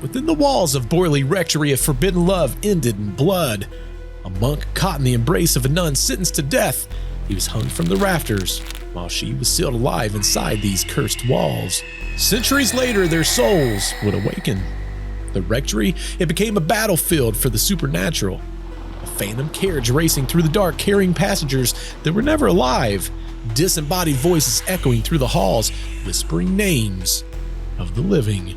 Within the walls of Borley Rectory, a forbidden love ended in blood. A monk caught in the embrace of a nun sentenced to death. He was hung from the rafters, while she was sealed alive inside these cursed walls. Centuries later, their souls would awaken. The rectory, it became a battlefield for the supernatural. A phantom carriage racing through the dark, carrying passengers that were never alive. Disembodied voices echoing through the halls, whispering names of the living.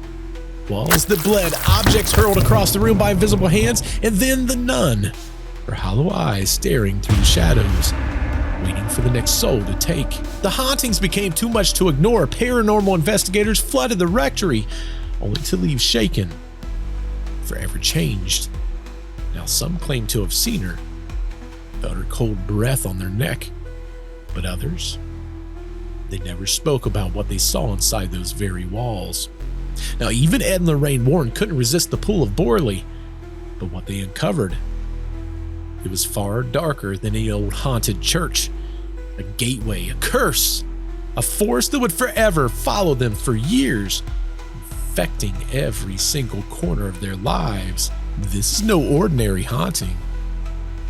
Walls that bled, objects hurled across the room by invisible hands, and then the nun, her hollow eyes staring through the shadows, waiting for the next soul to take. The hauntings became too much to ignore. Paranormal investigators flooded the rectory, only to leave shaken, forever changed. Now some claim to have seen her, felt her cold breath on their neck, but others, they never spoke about what they saw inside those very walls. Now even Ed and Lorraine Warren couldn't resist the pull of Borley, but what they uncovered, it was far darker than any old haunted church. A gateway, a curse, a force that would forever follow them for years, infecting every single corner of their lives. This is no ordinary haunting.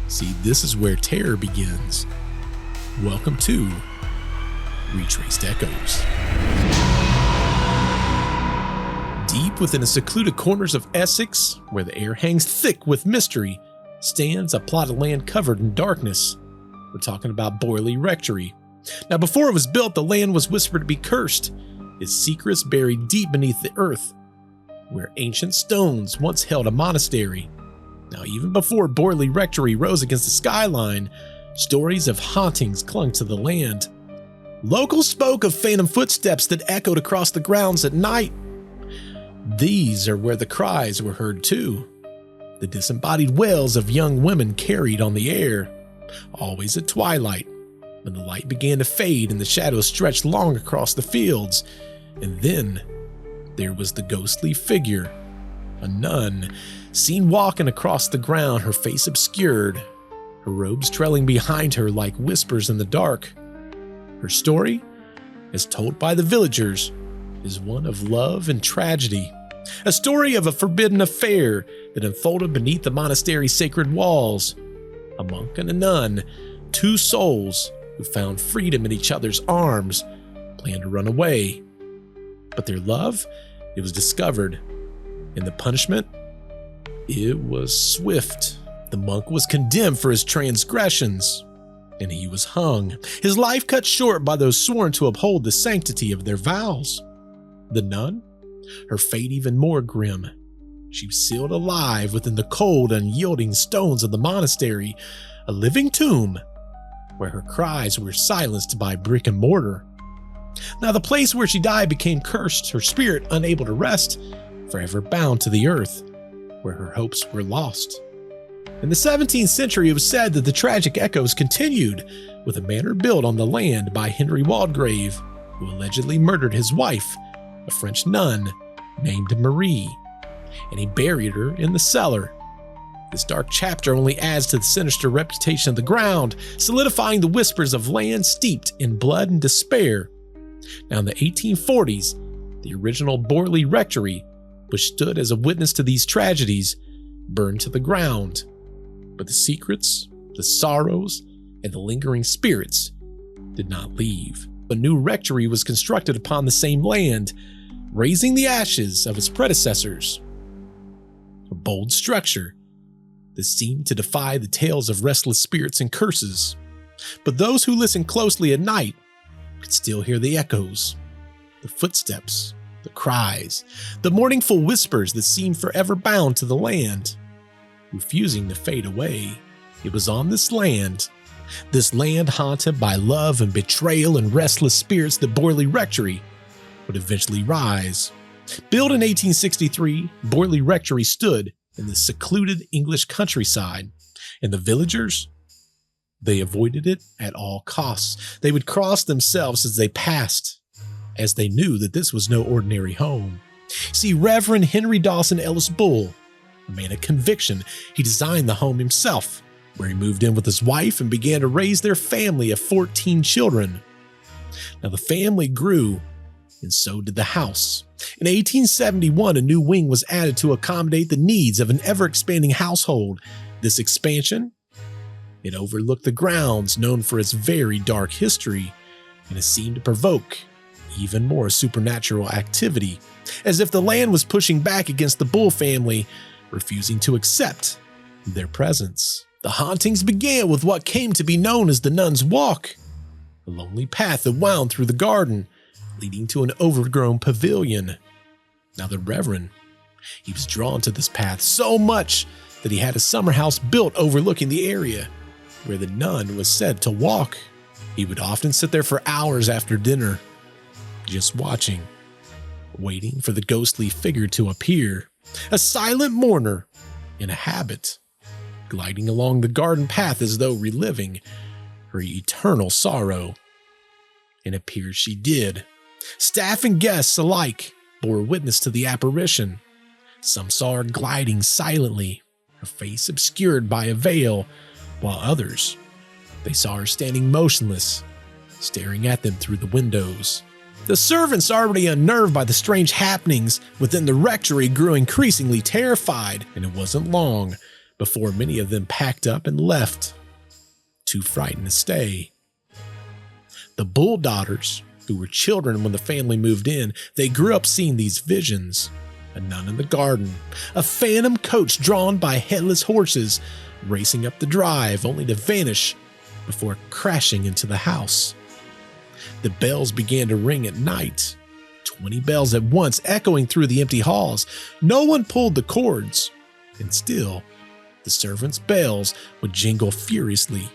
See, this is where terror begins. Welcome to Retraced Echoes. Deep within the secluded corners of Essex, where the air hangs thick with mystery, stands a plot of land covered in darkness. We're talking about Borley Rectory. Now, before it was built, the land was whispered to be cursed, its secrets buried deep beneath the earth, where ancient stones once held a monastery. Now, even before Borley Rectory rose against the skyline, stories of hauntings clung to the land. Locals spoke of phantom footsteps that echoed across the grounds at night. These are where the cries were heard too. The disembodied wails of young women carried on the air, always at twilight, when the light began to fade and the shadows stretched long across the fields. And then there was the ghostly figure, a nun, seen walking across the ground, her face obscured, her robes trailing behind her like whispers in the dark. Her story, as told by the villagers, is one of love and tragedy. A story of a forbidden affair that unfolded beneath the monastery's sacred walls. A monk and a nun, two souls who found freedom in each other's arms, planned to run away. But their love, it was discovered, and the punishment, it was swift. The monk was condemned for his transgressions, and he was hung, his life cut short by those sworn to uphold the sanctity of their vows. The nun, her fate even more grim. She was sealed alive within the cold, unyielding stones of the monastery, a living tomb where her cries were silenced by brick and mortar. Now the place where she died became cursed, her spirit unable to rest, forever bound to the earth, where her hopes were lost. In the 17th century, it was said that the tragic echoes continued, with a manor built on the land by Henry Waldegrave, who allegedly murdered his wife, a French nun named Marie, and he buried her in the cellar. This dark chapter only adds to the sinister reputation of the ground, solidifying the whispers of land steeped in blood and despair. Now, in the 1840s, the original Borley Rectory, which stood as a witness to these tragedies, burned to the ground. But the secrets, the sorrows, and the lingering spirits did not leave. A new rectory was constructed upon the same land, raising the ashes of its predecessors. A bold structure that seemed to defy the tales of restless spirits and curses. But those who listened closely at night could still hear the echoes, the footsteps, the cries, the mournful whispers that seemed forever bound to the land, refusing to fade away. It was on this land haunted by love and betrayal and restless spirits, that Borley Rectory would eventually rise. Built in 1863, Borley Rectory stood in the secluded English countryside, and the villagers, they avoided it at all costs. They would cross themselves as they passed, as they knew that this was no ordinary home. See, Reverend Henry Dawson Ellis Bull, a man of conviction, he designed the home himself, where he moved in with his wife and began to raise their family of 14 children. Now the family grew, and so did the house. In 1871, a new wing was added to accommodate the needs of an ever-expanding household. This expansion, it overlooked the grounds known for its very dark history, and it seemed to provoke even more supernatural activity, as if the land was pushing back against the Bull family, refusing to accept their presence. The hauntings began with what came to be known as the Nun's Walk, a lonely path that wound through the garden, leading to an overgrown pavilion. Now the Reverend, he was drawn to this path so much that he had a summer house built overlooking the area where the nun was said to walk. He would often sit there for hours after dinner, just watching, waiting for the ghostly figure to appear, a silent mourner in a habit, gliding along the garden path as though reliving her eternal sorrow. And it appears she did. Staff and guests alike bore witness to the apparition. Some saw her gliding silently, her face obscured by a veil, while others, they saw her standing motionless, staring at them through the windows. The servants, already unnerved by the strange happenings within the rectory, grew increasingly terrified, and it wasn't long before many of them packed up and left, too frightened to stay. The Bull daughters, who were children when the family moved in, they grew up seeing these visions. A nun in the garden, a phantom coach drawn by headless horses racing up the drive only to vanish before crashing into the house. The bells began to ring at night, 20 bells at once echoing through the empty halls. No one pulled the cords, and still the servants' bells would jingle furiously,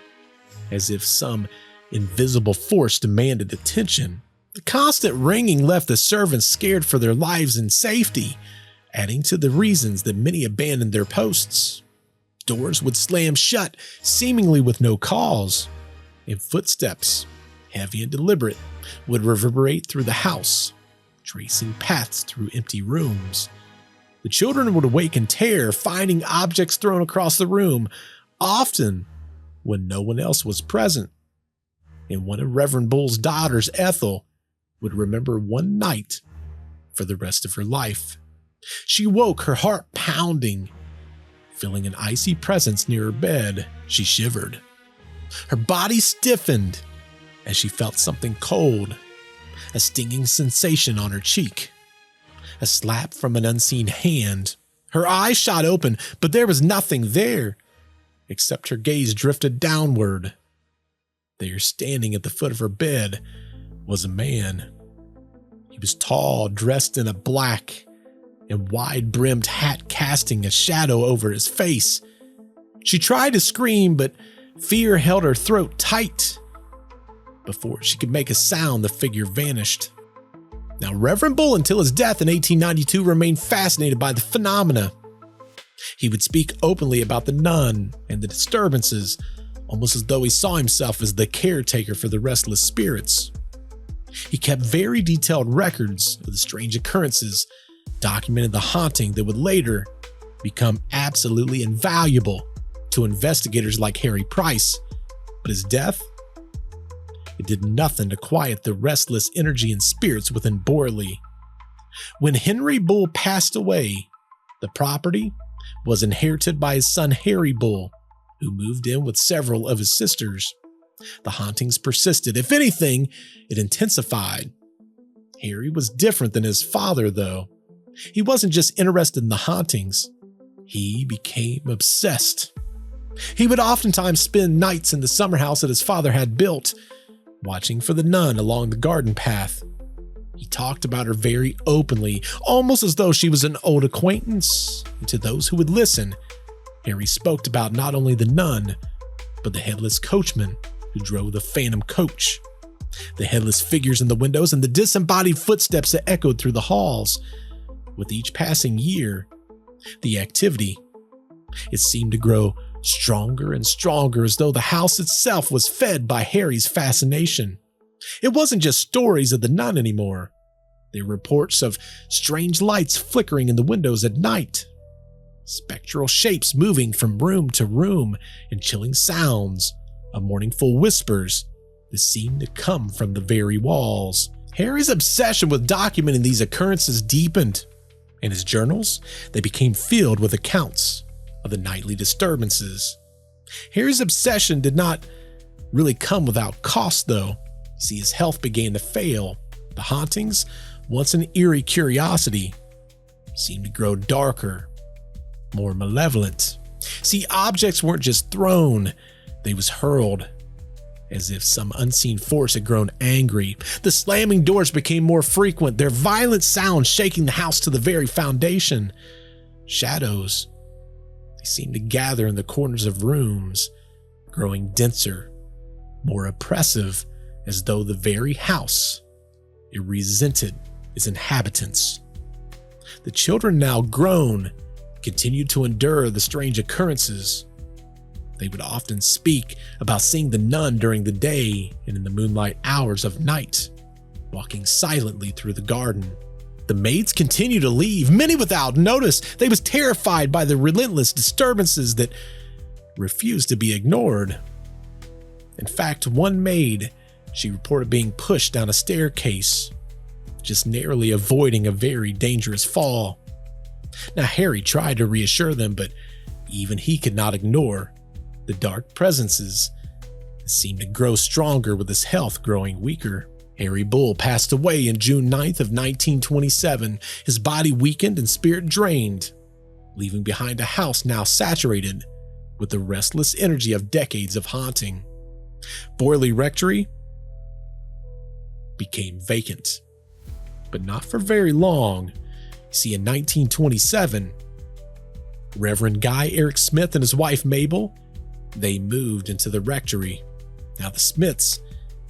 as if some invisible force demanded attention. The constant ringing left the servants scared for their lives and safety, adding to the reasons that many abandoned their posts. Doors would slam shut, seemingly with no cause, and footsteps, heavy and deliberate, would reverberate through the house, tracing paths through empty rooms. The children would awake in terror, finding objects thrown across the room, often when no one else was present. And one of Reverend Bull's daughters, Ethel, would remember one night for the rest of her life. She woke, her heart pounding, feeling an icy presence near her bed. She shivered. Her body stiffened as she felt something cold, a stinging sensation on her cheek, a slap from an unseen hand. Her eyes shot open, but there was nothing there, except her gaze drifted downward. There, standing at the foot of her bed, was a man. He was tall, dressed in a black and wide-brimmed hat, casting a shadow over his face. She tried to scream, but fear held her throat tight. Before she could make a sound, the figure vanished. Now, Reverend Bull, until his death in 1892, remained fascinated by the phenomena. He would speak openly about the nun and the disturbances, almost as though he saw himself as the caretaker for the restless spirits. He kept very detailed records of the strange occurrences, documented the haunting that would later become absolutely invaluable to investigators like Harry Price. But his death, it did nothing to quiet the restless energy and spirits within Borley. When Henry Bull passed away, the property was inherited by his son Harry Bull, who moved in with several of his sisters. The hauntings persisted. If anything, it intensified. Harry was different than his father, though. He wasn't just interested in the hauntings. He became obsessed. He would oftentimes spend nights in the summer house that his father had built, watching for the nun along the garden path. He talked about her very openly, almost as though she was an old acquaintance. And to those who would listen, Harry spoke about not only the nun, but the headless coachman who drove the phantom coach, the headless figures in the windows, and the disembodied footsteps that echoed through the halls. With each passing year, the activity, it seemed to grow stronger and stronger, as though the house itself was fed by Harry's fascination. It wasn't just stories of the nun anymore. There were reports of strange lights flickering in the windows at night, spectral shapes moving from room to room, and chilling sounds of mournful whispers that seemed to come from the very walls. Harry's obsession with documenting these occurrences deepened, and his journals, they became filled with accounts of the nightly disturbances. Harry's obsession did not really come without cost, though. See, his health began to fail. The hauntings, once an eerie curiosity, seemed to grow darker, more malevolent. See, objects weren't just thrown, they was hurled, as if some unseen force had grown angry. The slamming doors became more frequent, their violent sounds shaking the house to the very foundation. Shadows, they seemed to gather in the corners of rooms, growing denser, more oppressive, as though the very house, it resented its inhabitants. The children, now grown, continued to endure the strange occurrences. They would often speak about seeing the nun during the day and in the moonlight hours of night, walking silently through the garden. The maids continued to leave, many without notice. They was terrified by the relentless disturbances that refused to be ignored. In fact, one maid, she reported being pushed down a staircase, just narrowly avoiding a very dangerous fall. Now, Harry tried to reassure them, but even he could not ignore the dark presences that seemed to grow stronger with his health growing weaker. Harry Bull passed away on June 9th of 1927, his body weakened and spirit drained, leaving behind a house now saturated with the restless energy of decades of haunting. Borley Rectory became vacant, but not for very long. See, in 1927, Reverend Guy Eric Smith and his wife Mabel, they moved into the rectory. Now the Smiths,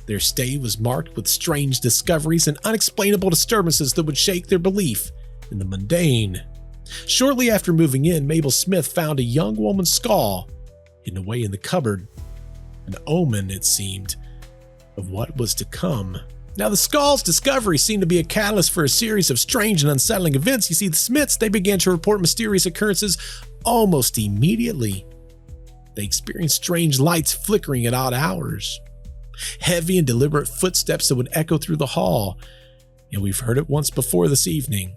their stay was marked with strange discoveries and unexplainable disturbances that would shake their belief in the mundane. Shortly after moving in, Mabel Smith found a young woman's skull hidden away in the cupboard, an omen, it seemed, of what was to come. Now, the skull's discovery seemed to be a catalyst for a series of strange and unsettling events. You see, the Smiths, they began to report mysterious occurrences almost immediately. They experienced strange lights flickering at odd hours, heavy and deliberate footsteps that would echo through the hall. And we've heard it once before this evening,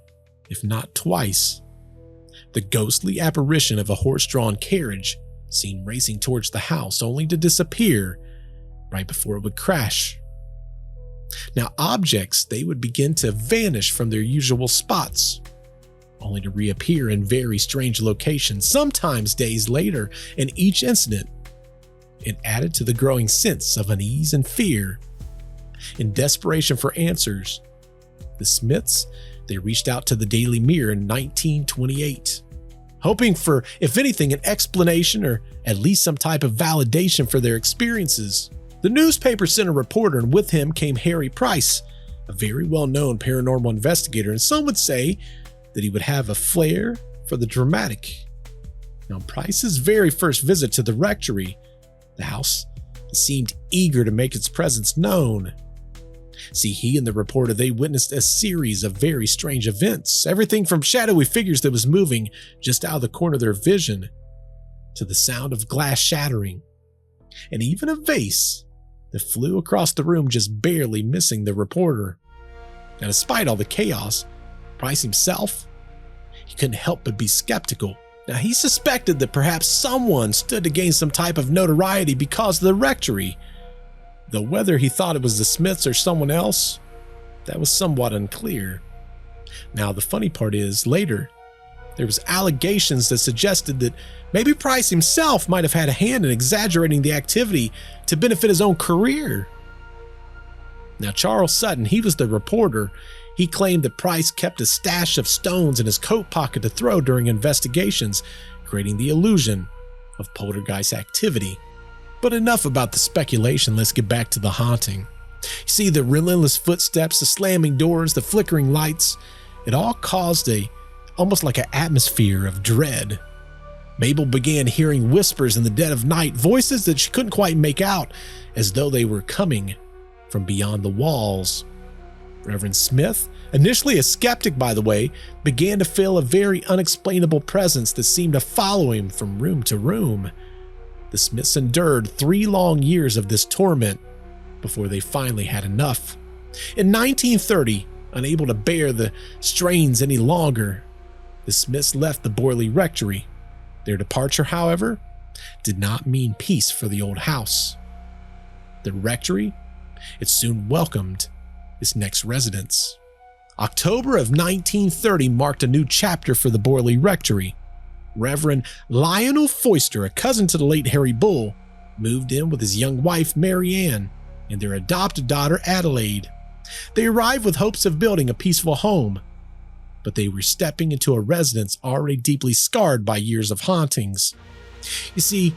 if not twice. The ghostly apparition of a horse-drawn carriage seen racing towards the house, only to disappear right before it would crash. Now, objects, they would begin to vanish from their usual spots, only to reappear in very strange locations, sometimes days later, and each incident, it added to the growing sense of unease and fear. In desperation for answers, the Smiths, they reached out to the Daily Mirror in 1928, hoping for, if anything, an explanation or at least some type of validation for their experiences. The newspaper sent a reporter, and with him came Harry Price, a very well-known paranormal investigator, and some would say that he would have a flair for the dramatic. Now, Price's very first visit to the rectory, the house seemed eager to make its presence known. See, he and the reporter, they witnessed a series of very strange events, everything from shadowy figures that was moving just out of the corner of their vision, to the sound of glass shattering, and even a vase that flew across the room, just barely missing the reporter. Now, despite all the chaos, Price himself, he couldn't help but be skeptical. Now, he suspected that perhaps someone stood to gain some type of notoriety because of the rectory, though whether he thought it was the Smiths or someone else, that was somewhat unclear. Now, the funny part is, later, there was allegations that suggested that maybe Price himself might have had a hand in exaggerating the activity to benefit his own career. Now, Charles Sutton, he was the reporter. He claimed that Price kept a stash of stones in his coat pocket to throw during investigations, creating the illusion of poltergeist activity. But enough about the speculation, let's get back to the haunting. You see, the relentless footsteps, the slamming doors, the flickering lights, it all caused almost like an atmosphere of dread. Mabel began hearing whispers in the dead of night, voices that she couldn't quite make out, as though they were coming from beyond the walls. Reverend Smith, initially a skeptic by the way, began to feel a very unexplainable presence that seemed to follow him from room to room. The Smiths endured 3 long years of this torment before they finally had enough. In 1930, unable to bear the strains any longer, the Smiths left the Borley Rectory. Their departure, however, did not mean peace for the old house. The rectory, it soon welcomed its next residents. October of 1930 marked a new chapter for the Borley Rectory. Reverend Lionel Foyster, a cousin to the late Harry Bull, moved in with his young wife Marianne and their adopted daughter Adelaide. They arrived with hopes of building a peaceful home, but they were stepping into a residence already deeply scarred by years of hauntings. You see,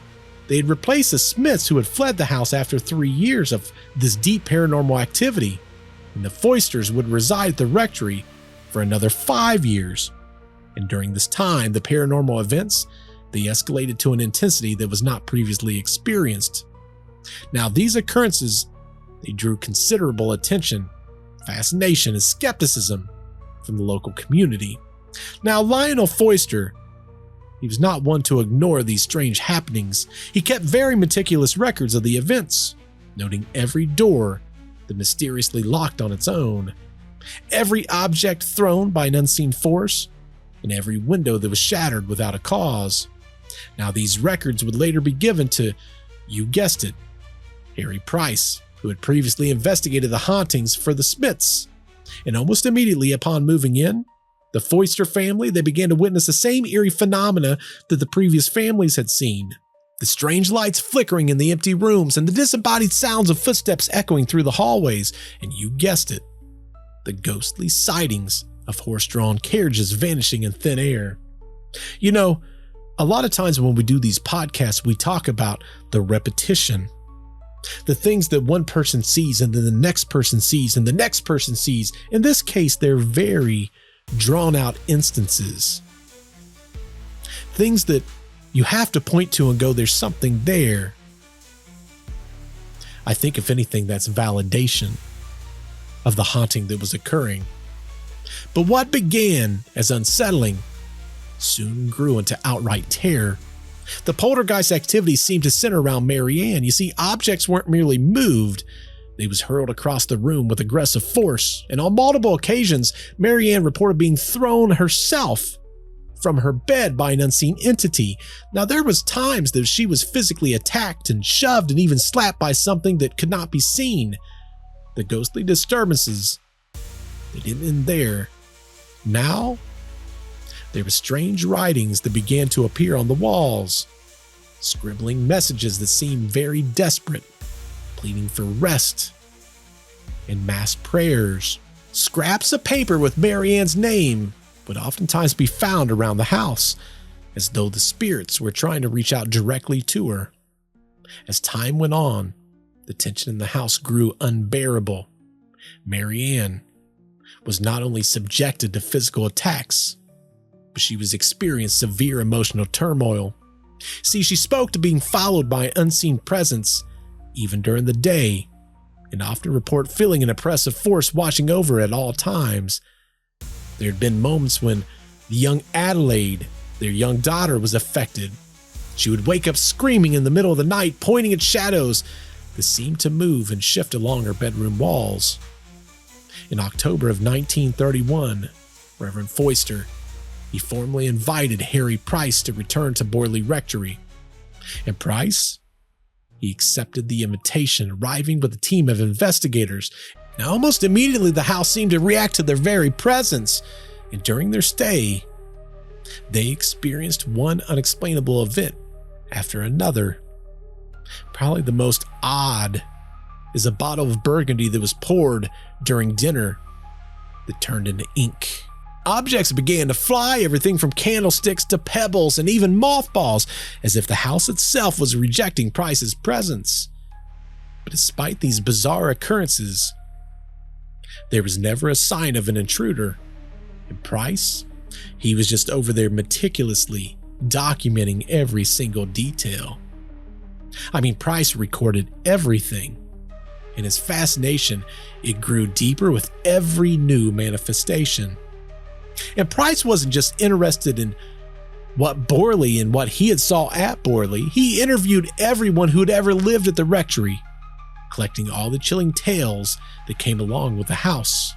they had replaced the Smiths, who had fled the house after 3 years of this deep paranormal activity, and the Foysters would reside at the rectory for another 5 years. And during this time, the paranormal events, they escalated to an intensity that was not previously experienced. Now, these occurrences, they drew considerable attention, fascination, and skepticism from the local community. Now, Lionel Foyster, he was not one to ignore these strange happenings. He kept very meticulous records of the events, noting every door that mysteriously locked on its own, every object thrown by an unseen force, and every window that was shattered without a cause. Now, these records would later be given to, you guessed it, Harry Price, who had previously investigated the hauntings for the Smiths. And almost immediately upon moving in, the Foyster family, they began to witness the same eerie phenomena that the previous families had seen. The strange lights flickering in the empty rooms and the disembodied sounds of footsteps echoing through the hallways, and you guessed it, the ghostly sightings of horse-drawn carriages vanishing in thin air. You know, a lot of times when we do these podcasts, we talk about the repetition. The things that one person sees and then the next person sees and the next person sees. In this case, they're very drawn out instances. Things that you have to point to and go, there's something there. I think if anything, that's validation of the haunting that was occurring. But what began as unsettling soon grew into outright terror. The poltergeist activity seemed to center around Marianne. You see, objects weren't merely moved, they was hurled across the room with aggressive force, and on multiple occasions, Marianne reported being thrown herself from her bed by an unseen entity. Now, there was times that she was physically attacked and shoved and even slapped by something that could not be seen. The ghostly disturbances, they didn't end there. Now, there were strange writings that began to appear on the walls, scribbling messages that seemed very desperate, pleading for rest and mass prayers. Scraps of paper with Marianne's name would oftentimes be found around the house, as though the spirits were trying to reach out directly to her. As time went on, the tension in the house grew unbearable. Marianne was not only subjected to physical attacks, but she was experiencing severe emotional turmoil. See, she spoke to being followed by an unseen presence even during the day, and often report feeling an oppressive force watching over her at all times. There had been moments when the young Adelaide, their young daughter, was affected. She would wake up screaming in the middle of the night, pointing at shadows that seemed to move and shift along her bedroom walls. In October of 1931, Reverend Foyster, he formally invited Harry Price to return to Borley Rectory. And Price, he accepted the invitation, arriving with a team of investigators. Now, almost immediately, the house seemed to react to their very presence, and during their stay, they experienced one unexplainable event after another. Probably the most odd is a bottle of burgundy that was poured during dinner that turned into ink. Objects began to fly, everything from candlesticks to pebbles and even mothballs, as if the house itself was rejecting Price's presence. But despite these bizarre occurrences, there was never a sign of an intruder. And Price, he was just over there meticulously documenting every single detail. I mean, Price recorded everything, and his fascination, it grew deeper with every new manifestation. And Price wasn't just interested in what Borley and what he had saw at Borley. He interviewed everyone who had ever lived at the rectory. collecting all the chilling tales that came along with the house.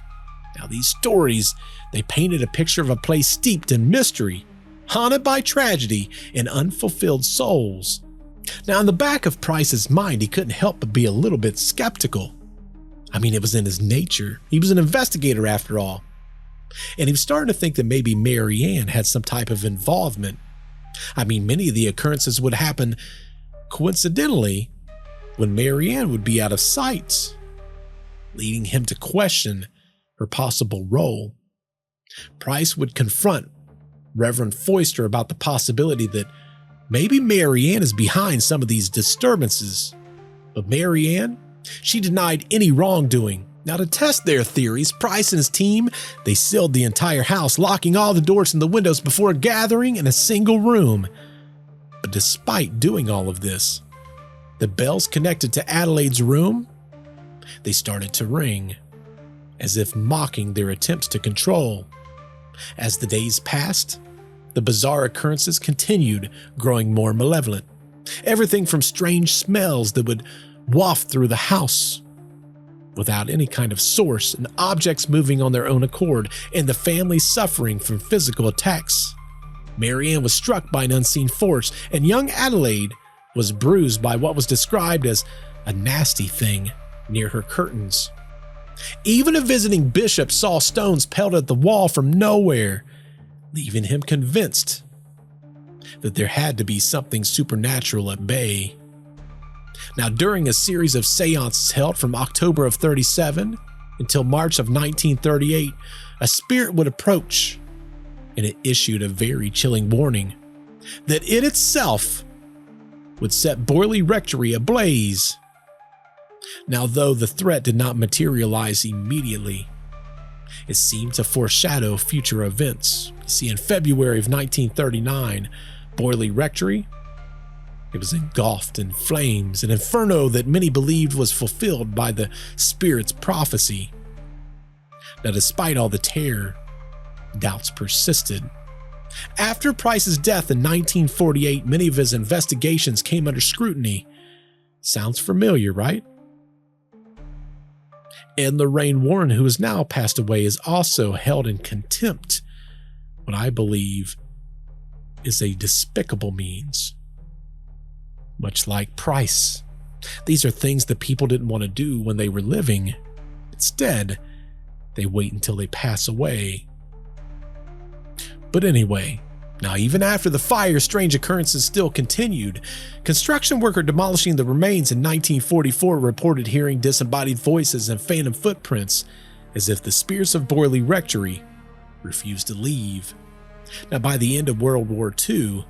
Now, these stories, they painted a picture of a place steeped in mystery, haunted by tragedy and unfulfilled souls. Now, in the back of Price's mind, he couldn't help but be a little bit skeptical. I mean, it was in his nature. He was an investigator after all. And he was starting to think that maybe Marianne had some type of involvement. I mean, many of the occurrences would happen coincidentally when Marianne would be out of sight, leading him to question her possible role. Price would confront Reverend Foyster about the possibility that maybe Marianne is behind some of these disturbances. But Marianne, she denied any wrongdoing. Now, to test their theories, Price and his team, they sealed the entire house, locking all the doors and the windows before gathering in a single room. But despite doing all of this, the bells connected to Adelaide's room, they started to ring, as if mocking their attempts to control. As the days passed, the bizarre occurrences continued, growing more malevolent. Everything from strange smells that would waft through the house without any kind of source, and objects moving on their own accord, and the family suffering from physical attacks. Marianne was struck by an unseen force, and young Adelaide was bruised by what was described as a nasty thing near her curtains. Even a visiting bishop saw stones pelted at the wall from nowhere, leaving him convinced that there had to be something supernatural at bay. Now, during a series of séances held from October of 37 until March of 1938, a spirit would approach, and it issued a very chilling warning that it itself would set Borley Rectory ablaze. Now, though the threat did not materialize immediately, it seemed to foreshadow future events. You see, in February of 1939, Borley Rectory, it was engulfed in flames, an inferno that many believed was fulfilled by the spirit's prophecy. Now, despite all the terror, doubts persisted. After Price's death in 1948, many of his investigations came under scrutiny. Sounds familiar, right? And Lorraine Warren, who has now passed away, is also held in contempt, what I believe is a despicable means. Much like Price, these are things that people didn't want to do when they were living. Instead, they wait until they pass away. But anyway, now even after the fire, strange occurrences still continued. Construction worker demolishing the remains in 1944 reported hearing disembodied voices and phantom footprints, as if the spirits of Borley Rectory refused to leave. Now, by the end of World War II,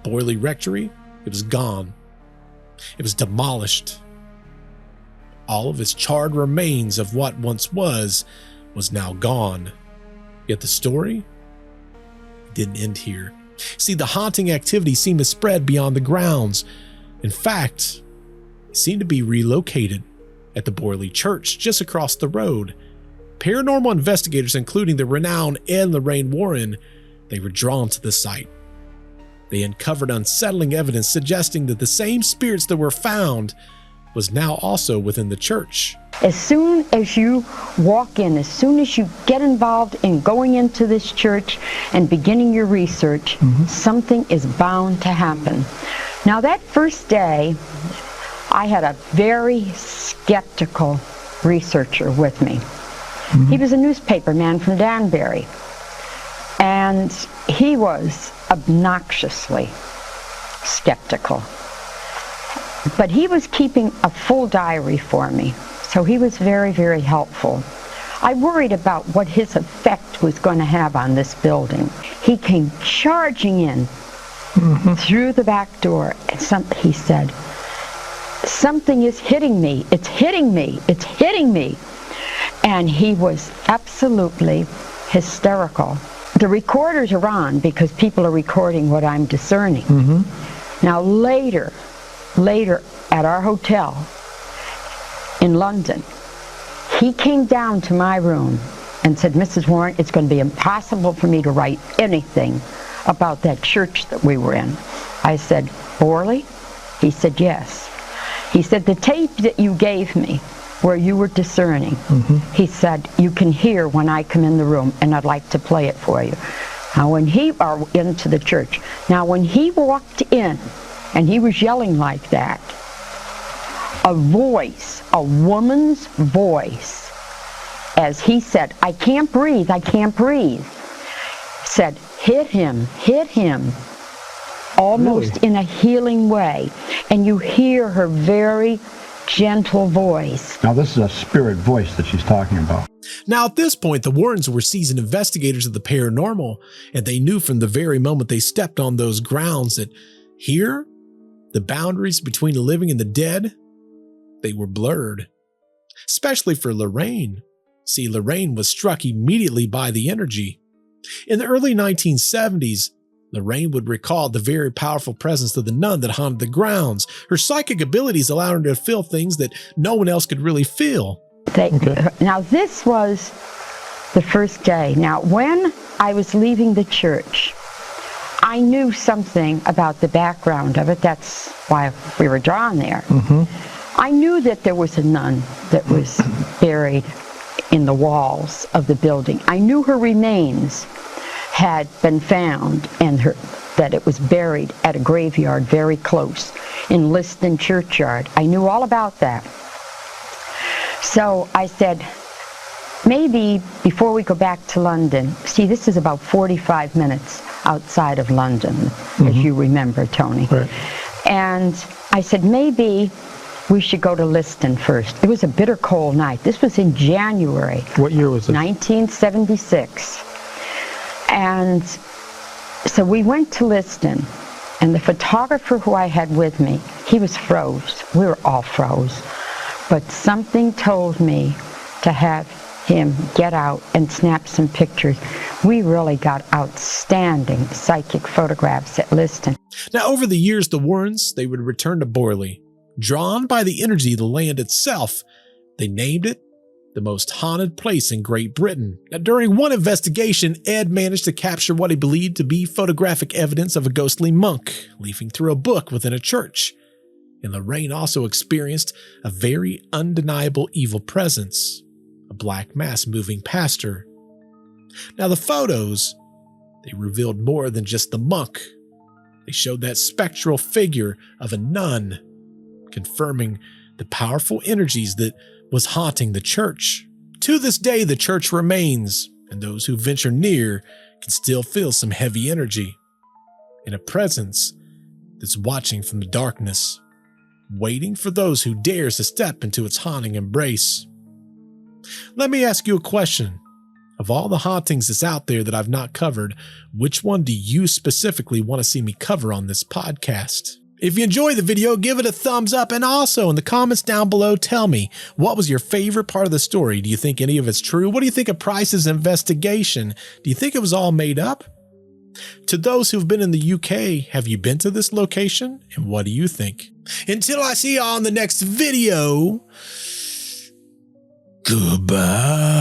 Borley Rectory, it was gone. It was demolished. All of its charred remains of what once was now gone. Yet the story didn't end here. See, the haunting activity seemed to spread beyond the grounds. In fact, it seemed to be relocated at the Borley Church just across the road. Paranormal investigators, including the renowned Lorraine Warren, they were drawn to the site. They uncovered unsettling evidence suggesting that the same spirits that were found was now also within the church. As soon as you walk in, as soon as you get involved in going into this church and beginning your research, something is bound to happen. Now, that first day, I had a very skeptical researcher with me. He was a newspaper man from Danbury, and he was obnoxiously skeptical. But he was keeping a full diary for me, so he was very, very helpful. I worried about what his effect was going to have on this building. He came charging in through the back door, and he said, "Something is hitting me, it's hitting me, it's hitting me." And he was absolutely hysterical. The recorders are on because people are recording what I'm discerning. Now later at our hotel in London, he came down to my room and said, "Mrs. Warren, it's going to be impossible for me to write anything about that church that we were in." I said, "Borley?" He said, "Yes." He said, the tape that you gave me, where you were discerning, he said, you can hear when I come in the room, and I'd like to play it for you. Now, into the church. Now, when he walked in, and he was yelling like that, a voice, a woman's voice, as he said, I can't breathe, said, hit him, almost in a healing way. And you hear her very gentle voice. Now, this is a spirit voice that she's talking about. Now, at this point, the Warrens were seasoned investigators of the paranormal, and they knew from the very moment they stepped on those grounds that here, the boundaries between the living and the dead, they were blurred. Especially for Lorraine. See, Lorraine was struck immediately by the energy. In the early 1970s, Lorraine would recall the very powerful presence of the nun that haunted the grounds. Her psychic abilities allowed her to feel things that no one else could really feel. Now, this was the first day. Now, when I was leaving the church, I knew something about the background of it. That's why we were drawn there. I knew that there was a nun that was buried in the walls of the building. I knew her remains had been found, and that it was buried at a graveyard very close in Liston Churchyard. I knew all about that. So I said, maybe before we go back to London, see, this is about 45 minutes outside of London, as you remember, Tony. Right. And I said, maybe we should go to Liston first. It was a bitter cold night. This was in January. What year was it? 1976. And so we went to Liston, and the photographer who I had with me, he was froze. We were all froze. But something told me to have him get out and snap some pictures. We really got outstanding psychic photographs at Liston. Now, over the years, the Warrens, they would return to Borley. Drawn by the energy of the land itself, they named it the most haunted place in Great Britain. Now, during one investigation, Ed managed to capture what he believed to be photographic evidence of a ghostly monk leafing through a book within a church. And Lorraine also experienced a very undeniable evil presence, a black mass moving past her. Now, the photos, they revealed more than just the monk. They showed that spectral figure of a nun, confirming the powerful energies that was haunting the church. To this day, the church remains, and those who venture near can still feel some heavy energy and a presence that's watching from the darkness, waiting for those who dares to step into its haunting embrace. Let me ask you a question. Of all the hauntings that's out there that I've not covered, which one do you specifically want to see me cover on this podcast? If you enjoyed the video, give it a thumbs up, and also in the comments down below, tell me, what was your favorite part of the story? Do you think any of it's true? What do you think of Price's investigation? Do you think it was all made up? To those who've been in the UK, have you been to this location? And what do you think? Until I see you on the next video, goodbye.